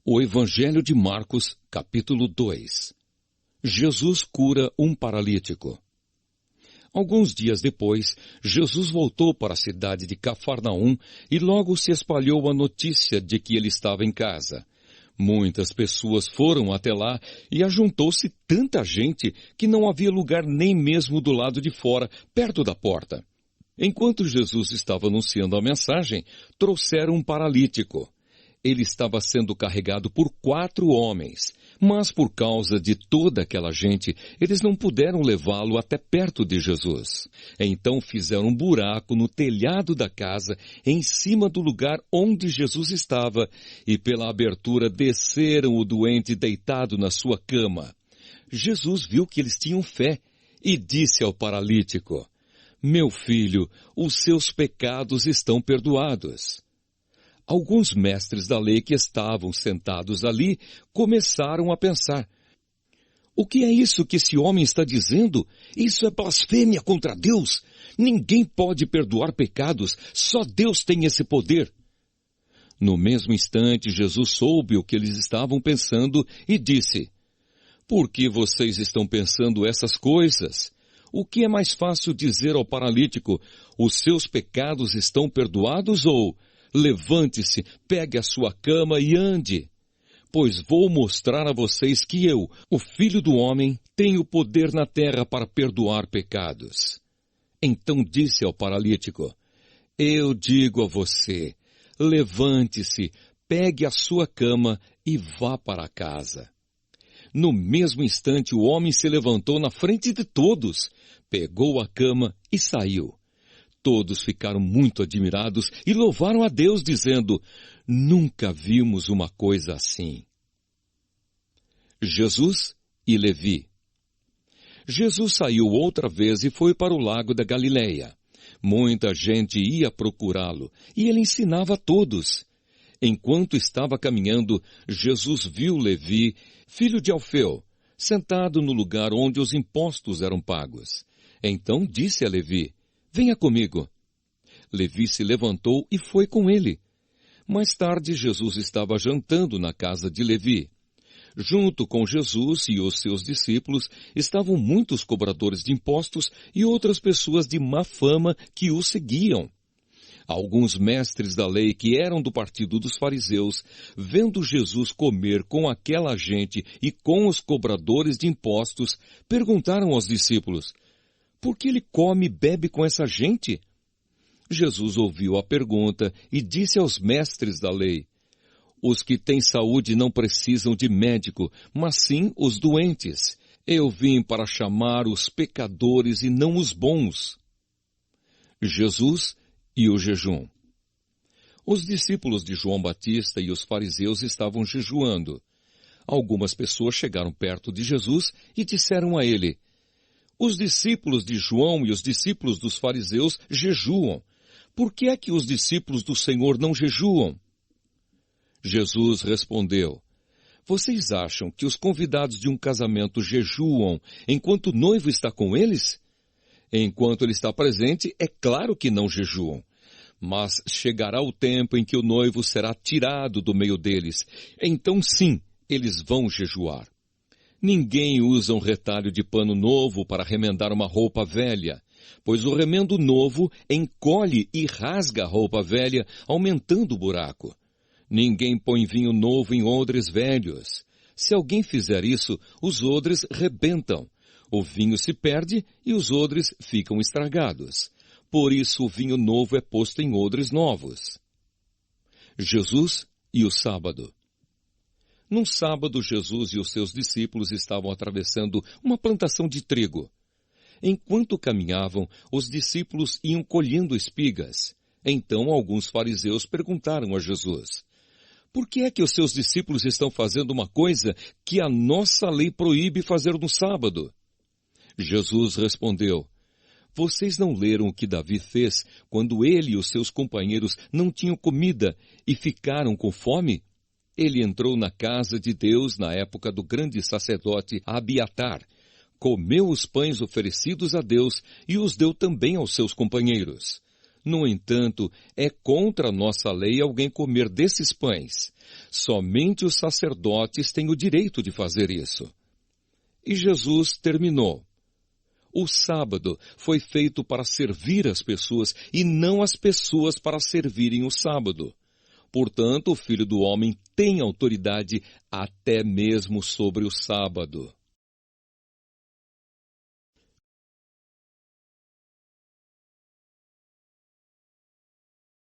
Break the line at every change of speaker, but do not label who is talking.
O Evangelho de Marcos, capítulo 2. Jesus cura um paralítico. Alguns dias depois, Jesus voltou para a cidade de Cafarnaum e logo se espalhou a notícia de que ele estava em casa. Muitas pessoas foram até lá e ajuntou-se tanta gente que não havia lugar nem mesmo do lado de fora, perto da porta. Enquanto Jesus estava anunciando a mensagem, trouxeram um paralítico. Ele estava sendo carregado por 4 homens, mas por causa de toda aquela gente, eles não puderam levá-lo até perto de Jesus. Então fizeram um buraco no telhado da casa, em cima do lugar onde Jesus estava, e pela abertura desceram o doente deitado na sua cama. Jesus viu que eles tinham fé e disse ao paralítico: "Meu filho, os seus pecados estão perdoados." Alguns mestres da lei que estavam sentados ali começaram a pensar: "O que é isso que esse homem está dizendo? Isso é blasfêmia contra Deus. Ninguém pode perdoar pecados, só Deus tem esse poder." No mesmo instante, Jesus soube o que eles estavam pensando e disse: "Por que vocês estão pensando essas coisas? O que é mais fácil dizer ao paralítico: os seus pecados estão perdoados, ou levante-se, pegue a sua cama e ande? Pois vou mostrar a vocês que eu, o Filho do Homem, tenho poder na terra para perdoar pecados." Então disse ao paralítico: "Eu digo a você, levante-se, pegue a sua cama e vá para casa." No mesmo instante, o homem se levantou na frente de todos, pegou a cama e saiu. Todos ficaram muito admirados e louvaram a Deus, dizendo: "Nunca vimos uma coisa assim." Jesus e Levi. Jesus saiu outra vez e foi para o lago da Galileia. Muita gente ia procurá-lo e ele ensinava a todos. Enquanto estava caminhando, Jesus viu Levi, filho de Alfeu, sentado no lugar onde os impostos eram pagos. Então disse a Levi: "Venha comigo." Levi se levantou e foi com ele. Mais tarde, Jesus estava jantando na casa de Levi. Junto com Jesus e os seus discípulos estavam muitos cobradores de impostos e outras pessoas de má fama que o seguiam. Alguns mestres da lei que eram do partido dos fariseus, vendo Jesus comer com aquela gente e com os cobradores de impostos, perguntaram aos discípulos: "Por que ele come e bebe com essa gente?" Jesus ouviu a pergunta e disse aos mestres da lei: "Os que têm saúde não precisam de médico, mas sim os doentes. Eu vim para chamar os pecadores e não os bons." Jesus e o jejum. Os discípulos de João Batista e os fariseus estavam jejuando. Algumas pessoas chegaram perto de Jesus e disseram a ele: "Os discípulos de João e os discípulos dos fariseus jejuam. Por que é que os discípulos do Senhor não jejuam?" Jesus respondeu: "Vocês acham que os convidados de um casamento jejuam enquanto o noivo está com eles? Enquanto ele está presente, é claro que não jejuam. Mas chegará o tempo em que o noivo será tirado do meio deles. Então sim, eles vão jejuar. Ninguém usa um retalho de pano novo para remendar uma roupa velha, pois o remendo novo encolhe e rasga a roupa velha, aumentando o buraco. Ninguém põe vinho novo em odres velhos. Se alguém fizer isso, os odres rebentam. O vinho se perde e os odres ficam estragados. Por isso o vinho novo é posto em odres novos." Jesus e o sábado. Num sábado, Jesus e os seus discípulos estavam atravessando uma plantação de trigo. Enquanto caminhavam, os discípulos iam colhendo espigas. Então alguns fariseus perguntaram a Jesus: "Por que é que os seus discípulos estão fazendo uma coisa que a nossa lei proíbe fazer no sábado?" Jesus respondeu: "Vocês não leram o que Davi fez quando ele e os seus companheiros não tinham comida e ficaram com fome? Ele entrou na casa de Deus na época do grande sacerdote Abiatar, comeu os pães oferecidos a Deus e os deu também aos seus companheiros. No entanto, é contra a nossa lei alguém comer desses pães. Somente os sacerdotes têm o direito de fazer isso. E Jesus terminou. O sábado foi feito para servir as pessoas e não as pessoas para servirem o sábado. Portanto, o Filho do Homem tem autoridade até mesmo sobre o sábado.